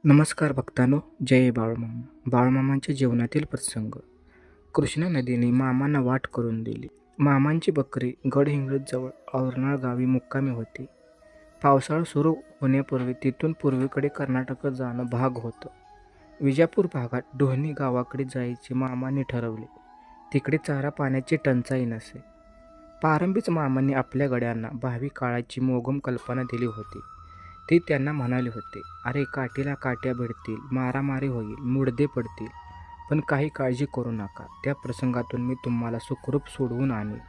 नमस्कार भक्तांनो, जय बाळूमामा. बाळूमामांच्या जीवनातील प्रसंग. कृष्णा नदीने मामांना वाट करून दिली. मामांची बकरी गडहिंग्लजजवळ औरनाळ गावी मुक्कामी होती. पावसाळा सुरू होण्यापूर्वी तिथून पूर्वेकडे कर्नाटकात जाणं भाग होतं. विजापूर भागात डोहनी गावाकडे जायचे मामांनी ठरवले. तिकडे चारा पाण्याची टंचाई नसे. प्रारंभीच मामांनी आपल्या गड्यांना भावी काळाची मोगम कल्पना दिली होती. ते त्यांना म्हणाले होते, अरे काठीला काट्या भिडतील, मारामारी होईल, मुडदे पडतील, पण काही काळजी करू नका. त्या प्रसंगातून मी तुम्हाला सुखरूप सोडवून आणेल.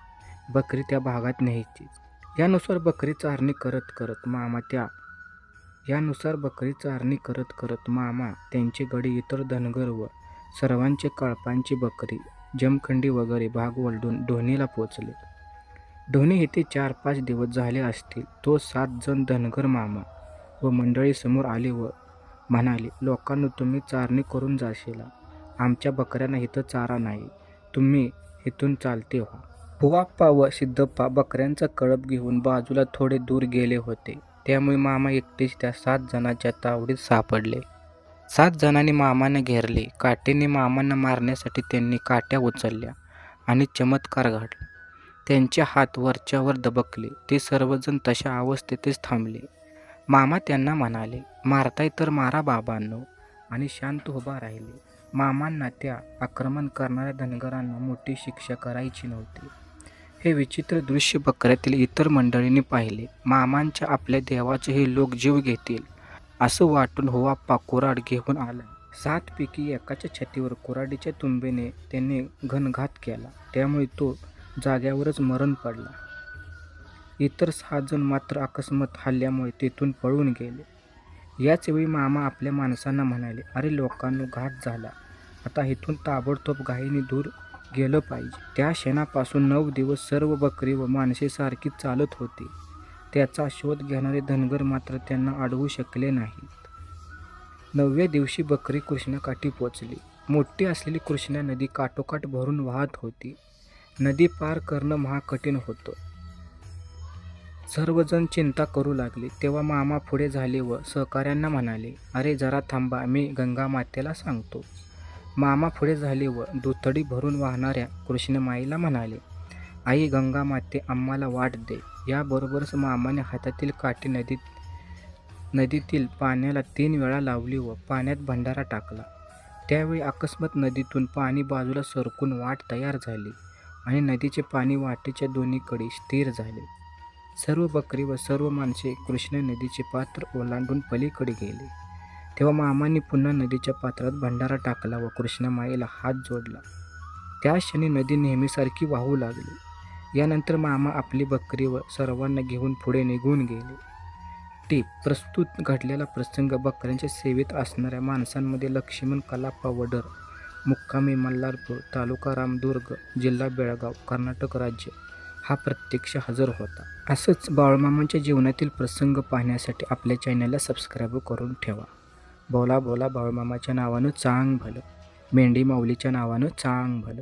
बकरी त्या भागात न्यायचीच. यानुसार बकरी चारणी करत मामा, त्यांचे गडी, इतर धनगर व सर्वांचे कळपांची बकरी, जमखंडी वगैरे भाग ओलांडून डोहनीला पोचले. डोहनी येथे 4-5 दिवस झाले असतील. तो 7 जण धनगर मामा व मंडळी समोर आले व म्हणाले, लोकांनो, तुम्ही चारणी करून जाशीला. आमच्या बकऱ्यांना इथं चारा नाही. तुम्ही इथून चालते व्हा. हुवाप्पा व सिद्धप्पा बकऱ्यांचा कळप घेऊन बाजूला थोडे दूर गेले होते. त्यामुळे मामा एकटेच त्या 7 जणांच्या तावडीत सापडले. 7 जणांनी मामांना घेरले. काठीने मामांना मारण्यासाठी त्यांनी काट्या उचलल्या आणि चमत्कार घडला. त्यांचे हात वरच्यावर दबकले. ते सर्वजण तशा अवस्थेतच थांबले. मामा त्यांना म्हणाले, मारताय तर मारा बाबांनो, आणि शांत उभा राहिले. मामांना त्या आक्रमण करणाऱ्या धनगरांना मोठी शिक्षा करायची नव्हती. हे विचित्र दृश्य बकऱ्यातील इतर मंडळींनी पाहिले. मामांच्या आपल्या देवाचे हे लोक जीव घेतील असं वाटून हुवाप्पा कुऱ्हाड घेऊन आला. 7 पैकी एकाच्या छातीवर कुऱ्हाडीच्या तुंबेने त्याने घणाघात केला. त्यामुळे तो जाग्यावरच मरण पडला. इतर 6 जण मात्र अकस्मात हल्ल्यामुळे तेथून पळून गेले. याच वेळी मामा आपल्या माणसांना म्हणाले, अरे लोकांनो, घात झाला. आता इथून ताबडतोब घाईने दूर गेलं पाहिजे. त्या क्षणापासून 9 दिवस सर्व बकरी व माणसे सारखी चालत होती. त्याचा शोध घेणारे धनगर मात्र त्यांना अडवू शकले नाहीत. 9व्या दिवशी बकरी कृष्णाकाठी पोचली. मोठी असलेली कृष्णा नदी काठोकाठ भरून वाहत होती. नदी पार करणं महाकठीण होतं. सर्वजण चिंता करू लागले. तेव्हा मामा पुढे झाले व सहकाऱ्यांना म्हणाले, अरे जरा थांबा, मी गंगा मातेला सांगतो. मामा पुढे झाले व दुथडी भरून वाहणाऱ्या कृष्णमाईला म्हणाले, आई गंगा माते, आम्हाला वाट दे. याबरोबरच मामाने हातातील काठी नदीतील पाण्याला 3 वेळा लावली व पाण्यात भंडारा टाकला. त्यावेळी अकस्मात नदीतून पाणी बाजूला सरकून वाट तयार झाली आणि नदीचे पाणी वाटेच्या दोन्हीकडे स्थिर झाले. सर्व बकरी व सर्व माणसे कृष्णा नदीचे पात्र ओलांडून पलीकडे गेले. तेव्हा मामांनी पुन्हा नदीच्या पात्रात भंडारा टाकला व कृष्णामाईला हात जोडला. त्या क्षणी नदी नेहमीसारखी वाहू लागली. यानंतर मामा आपली बकरी व सर्वांना घेऊन पुढे निघून गेले. टीप: प्रस्तुत घडलेला प्रसंग बकऱ्यांच्या सेवेत असणाऱ्या माणसांमध्ये लक्ष्मण कलाप्पा वडर, मुक्कामी मल्हारपूर, तालुका रामदुर्ग, जिल्हा बेळगाव, कर्नाटक राज्य हा प्रत्यक्ष हजर होता. असंच बाळूमामांच्या जीवनातील प्रसंग पाहण्यासाठी आपल्या चॅनलला सबस्क्राईब करून ठेवा. बोला बोला बाळूमामाच्या नावानं चांग भलं, मेंढी माऊलीच्या नावानं चांग भलं.